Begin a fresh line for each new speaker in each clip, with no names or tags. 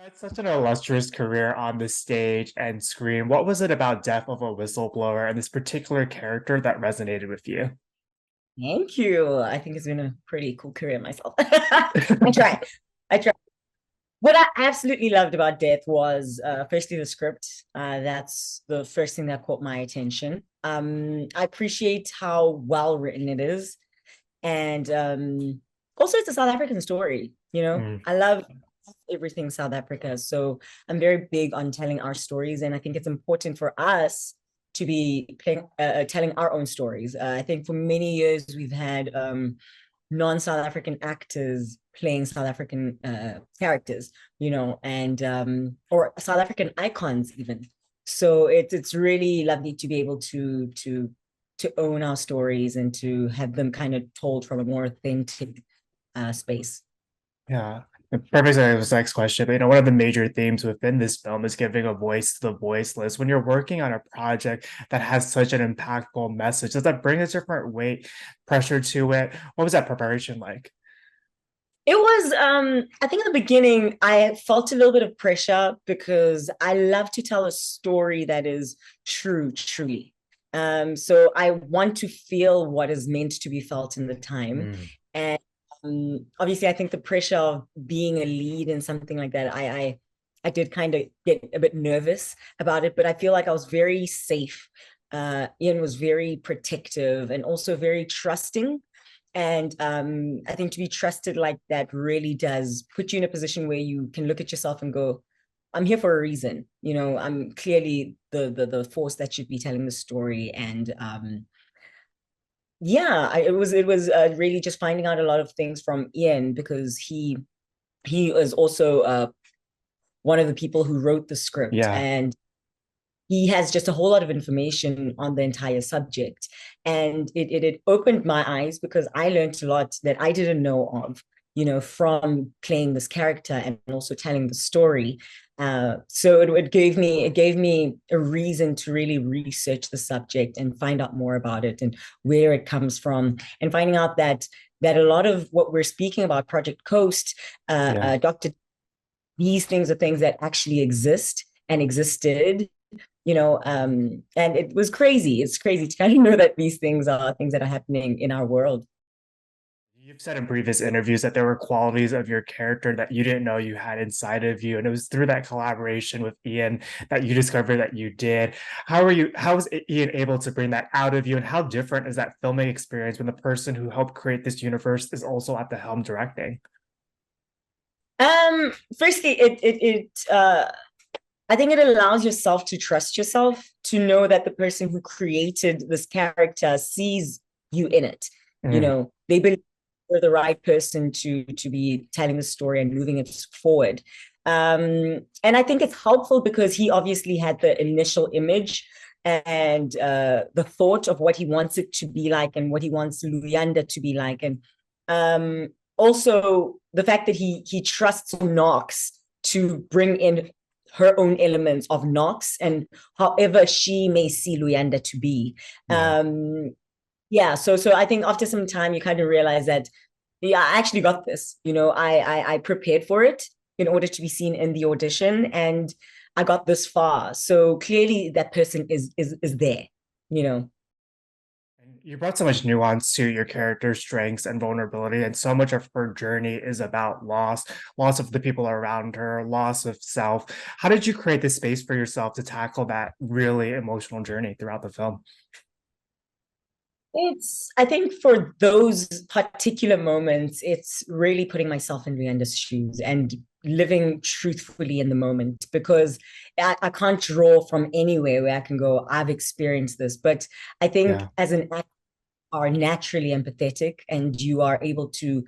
Had such an illustrious career on the stage and screen. What was it about Death of a Whistleblower and this particular character that resonated with you?
Thank you. I think it's been a pretty cool career myself. I try. I try. What I absolutely loved about Death was firstly the script. That's the first thing that caught my attention. I appreciate how well written it is. And also it's a South African story,
Mm,
I love everything South Africa. So I'm very big on telling our stories, and I think it's important for us to be telling our own stories. I think for many years we've had non-South African actors playing South African characters, and or South African icons even. So it's really lovely to be able to own our stories and to have them kind of told from a more authentic space.
yeah. Perfect. So this next question. One of the major themes within this film is giving a voice to the voiceless. When you're working on a project that has such an impactful message, does that bring a different weight, pressure to it? What was that preparation like?
It was, I think in the beginning, I felt a little bit of pressure because I love to tell a story that is true, truly. So I want to feel what is meant to be felt in the time.
Mm,
And obviously, I think the pressure of being a lead in something like that, I did kind of get a bit nervous about it, but I feel like I was very safe. Ian was very protective and also very trusting, and I think to be trusted like that really does put you in a position where you can look at yourself and go, I'm here for a reason. I'm clearly the force that should be telling the story. And yeah, it was really just finding out a lot of things from Ian, because he is also one of the people who wrote the script,
yeah.
and he has just a whole lot of information on the entire subject. And it opened my eyes because I learned a lot that I didn't know of, from playing this character and also telling the story. So it gave me a reason to really research the subject and find out more about it and where it comes from, and finding out that a lot of what we're speaking about, Project Coast,
Yeah.
Dr. These things are things that actually exist and existed, and it was crazy. It's crazy to kind of know that these things are things that are happening in our world.
You've said in previous interviews that there were qualities of your character that you didn't know you had inside of you. And it was through that collaboration with Ian that you discovered that you did. How was Ian able to bring that out of you? And how different is that filming experience when the person who helped create this universe is also at the helm directing?
Firstly, I think it allows yourself to trust yourself, to know that the person who created this character sees you in it.
Mm,
They believe you're the right person to be telling the story and moving it forward. And I think it's helpful because he obviously had the initial image and the thought of what he wants it to be like and what he wants Luyanda to be like. And also the fact that he trusts Knox to bring in her own elements of Knox and however she may see Luyanda to be.
yeah.
Yeah, so I think after some time you kind of realize that, yeah, I actually got this. I prepared for it in order to be seen in the audition, and I got this far. So clearly that person is there, you know.
And you brought so much nuance to your character's strengths and vulnerability, and so much of her journey is about loss of the people around her, loss of self. How did you create the space for yourself to tackle that really emotional journey throughout the film?
I think for those particular moments, it's really putting myself in Rihanna's shoes and living truthfully in the moment, because I can't draw from anywhere where I can go, I've experienced this. But I think
Yeah.
as an actor, you are naturally empathetic, and you are able to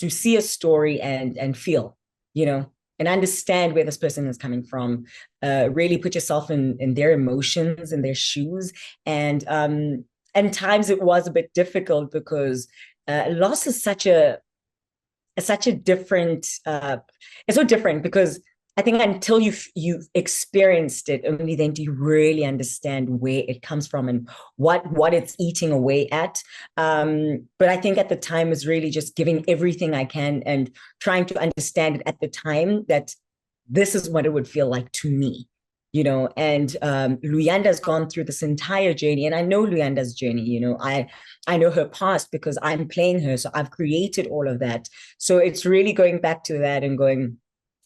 see a story and feel, and understand where this person is coming from. Really put yourself in their emotions, in their shoes. And times it was a bit difficult because loss is such a different it's so different, because I think until you've experienced it, only then do you really understand where it comes from and what it's eating away at. But I think at the time was really just giving everything I can and trying to understand it at the time, that this is what it would feel like to me, and Luyanda's gone through this entire journey, and I know Luyanda's journey. I know her past because I'm playing her, so I've created all of that. So it's really going back to that and going,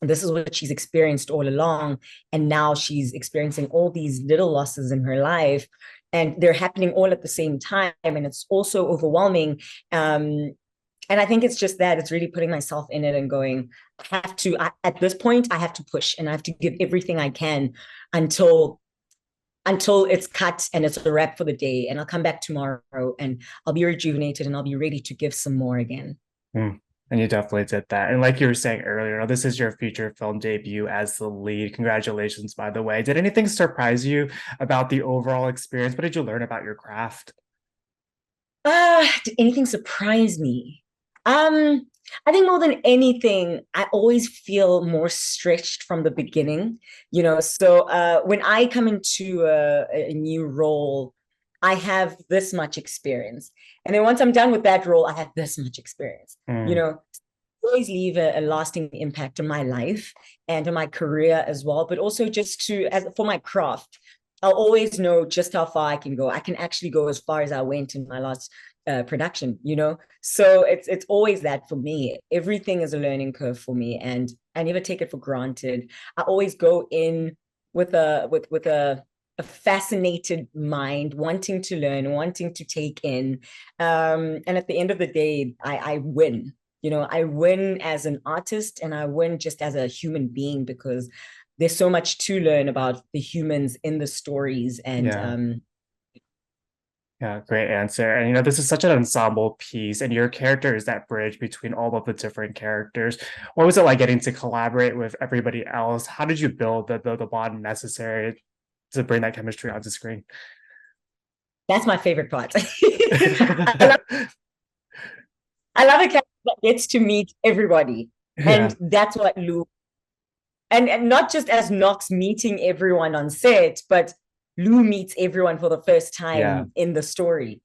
this is what she's experienced all along, and now she's experiencing all these little losses in her life, and they're happening all at the same time, and it's also overwhelming. And I think it's just that it's really putting myself in it and going, at this point, I have to push and I have to give everything I can until it's cut and it's a wrap for the day. And I'll come back tomorrow and I'll be rejuvenated and I'll be ready to give some more again.
Mm. And you definitely did that. And like you were saying earlier, this is your feature film debut as the lead. Congratulations, by the way. Did anything surprise you about the overall experience? What did you learn about your craft?
Did anything surprise me? I think more than anything, I always feel more stretched from the beginning, So when I come into a new role, I have this much experience. And then once I'm done with that role, I have this much experience, always leave a lasting impact on my life and on my career as well, but also just for my craft. I'll always know just how far I can go. I can actually go as far as I went in my last production, So it's always that for me. Everything is a learning curve for me, and I never take it for granted. I always go in with a fascinated mind, wanting to learn, wanting to take in. And at the end of the day, I win. I win as an artist and I win just as a human being, because there's so much to learn about the humans in the stories. And
yeah, great answer. And this is such an ensemble piece, and your character is that bridge between all of the different characters. What was it like getting to collaborate with everybody else? How did you build the bond necessary to bring that chemistry onto screen?
That's my favorite part. I love a character that gets to meet everybody.
Yeah.
And that's what Lou, and not just as Nox meeting everyone on set, but Lou meets everyone for the first
Yeah.
time in the story.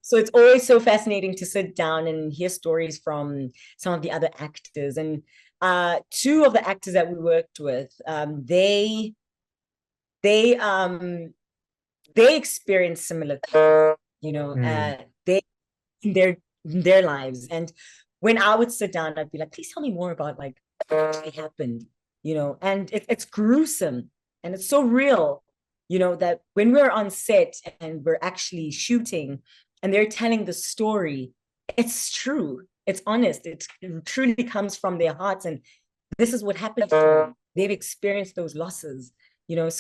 So it's always so fascinating to sit down and hear stories from some of the other actors. And two of the actors that we worked with, they experienced similar things, they their lives. And when I would sit down, I'd be like, please tell me more about like what actually happened, and it's gruesome and it's so real, that when we're on set and we're actually shooting and they're telling the story, it's true, it's honest, it truly comes from their hearts, and this is what happened to them. They've experienced those losses, it's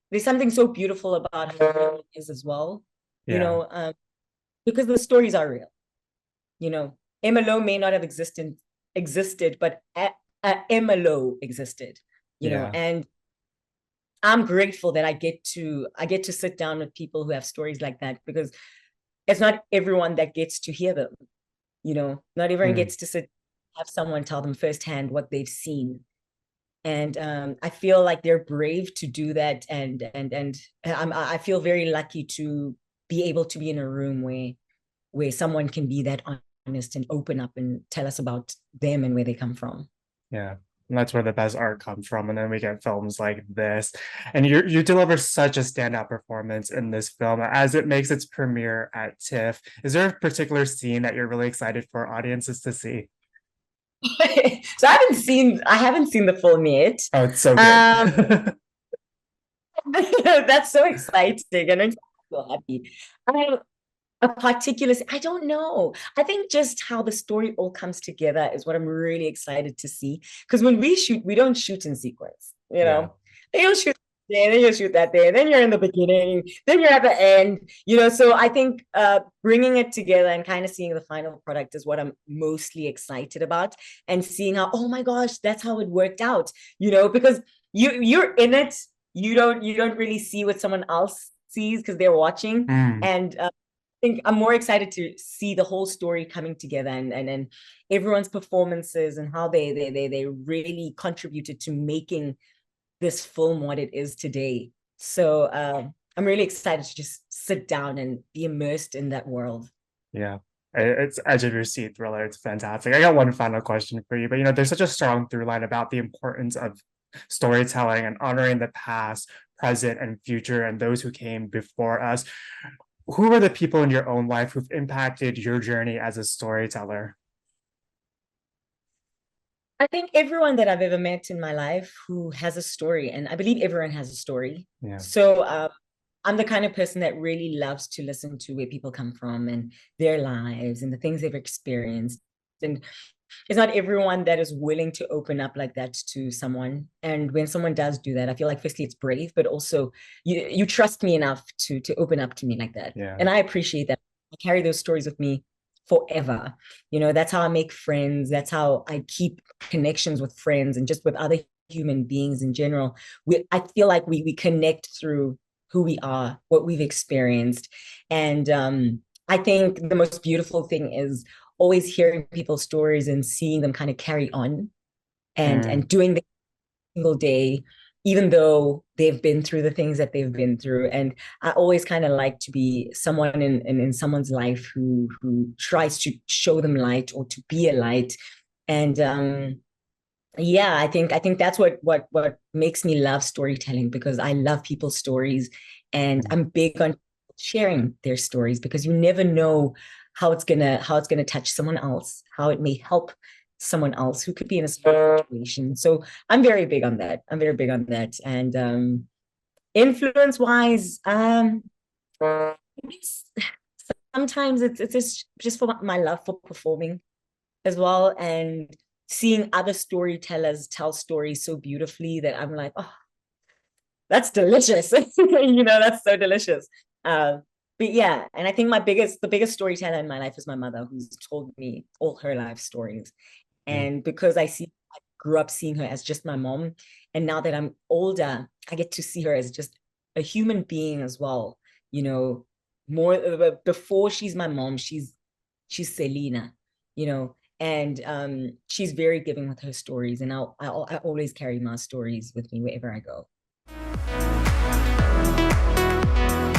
there's something so beautiful about how it is as well,
Yeah.
because the stories are real. Emma Lowe may not have existed, but Emma Lowe existed,
Yeah.
and I'm grateful that I get to sit down with people who have stories like that, because it's not everyone that gets to hear them. Not everyone gets to have someone tell them firsthand what they've seen. And I feel like they're brave to do that, and I feel very lucky to be able to be in a room where someone can be that honest and open up and tell us about them and where they come from.
Yeah. And that's where the best art comes from. And then we get films like this. And you deliver such a standout performance in this film as it makes its premiere at TIFF. Is there a particular scene that you're really excited for audiences to see?
So I haven't seen the film yet.
Oh, it's so good.
That's so exciting, and I'm so happy. A particular, I don't know. I think just how the story all comes together is what I'm really excited to see. Because when we shoot, we don't shoot in sequence,
Yeah.
You'll shoot there, then you'll shoot that there, then you're in the beginning, then you're at the end, So I think bringing it together and kind of seeing the final product is what I'm mostly excited about, and seeing how, oh my gosh, that's how it worked out, because you're in it, you don't really see what someone else sees because they're watching, and think I'm more excited to see the whole story coming together, and everyone's performances and how they really contributed to making this film what it is today. So I'm really excited to just sit down and be immersed in that world.
Yeah. It's edge of your seat thriller. It's fantastic. I got one final question for you, but there's such a strong through line about the importance of storytelling and honoring the past, present, and future, and those who came before us. Who are the people in your own life who've impacted your journey as a storyteller?
I think everyone that I've ever met in my life who has a story, and I believe everyone has a story.
Yeah.
So I'm the kind of person that really loves to listen to where people come from and their lives and the things they've experienced. And it's not everyone that is willing to open up like that to someone. And when someone does do that, I feel like firstly it's brave, but also you trust me enough to open up to me like that.
Yeah.
And I appreciate that. I carry those stories with me forever. That's how I make friends. That's how I keep connections with friends and just with other human beings in general. I feel like we connect through who we are, what we've experienced. And I think the most beautiful thing is always hearing people's stories and seeing them kind of carry on
Mm.
and doing the single day, even though they've been through the things that they've been through. And I always kind of like to be someone in someone's life who tries to show them light or to be a light. And yeah, I think that's what makes me love storytelling, because I love people's stories and I'm big on sharing their stories, because you never know how it's gonna touch someone else, how it may help someone else who could be in a similar situation. So I'm very big on that. I'm very big on that. And influence wise, sometimes it's just for my love for performing as well, and seeing other storytellers tell stories so beautifully that I'm like, oh, that's delicious. That's so delicious. Uh, but yeah, and I think the biggest storyteller in my life is my mother, who's told me all her life stories.
Mm.
And because I grew up seeing her as just my mom, and now that I'm older, I get to see her as just a human being as well. You know, more before she's my mom, she's Selena, and she's very giving with her stories, and I always carry my stories with me wherever I go.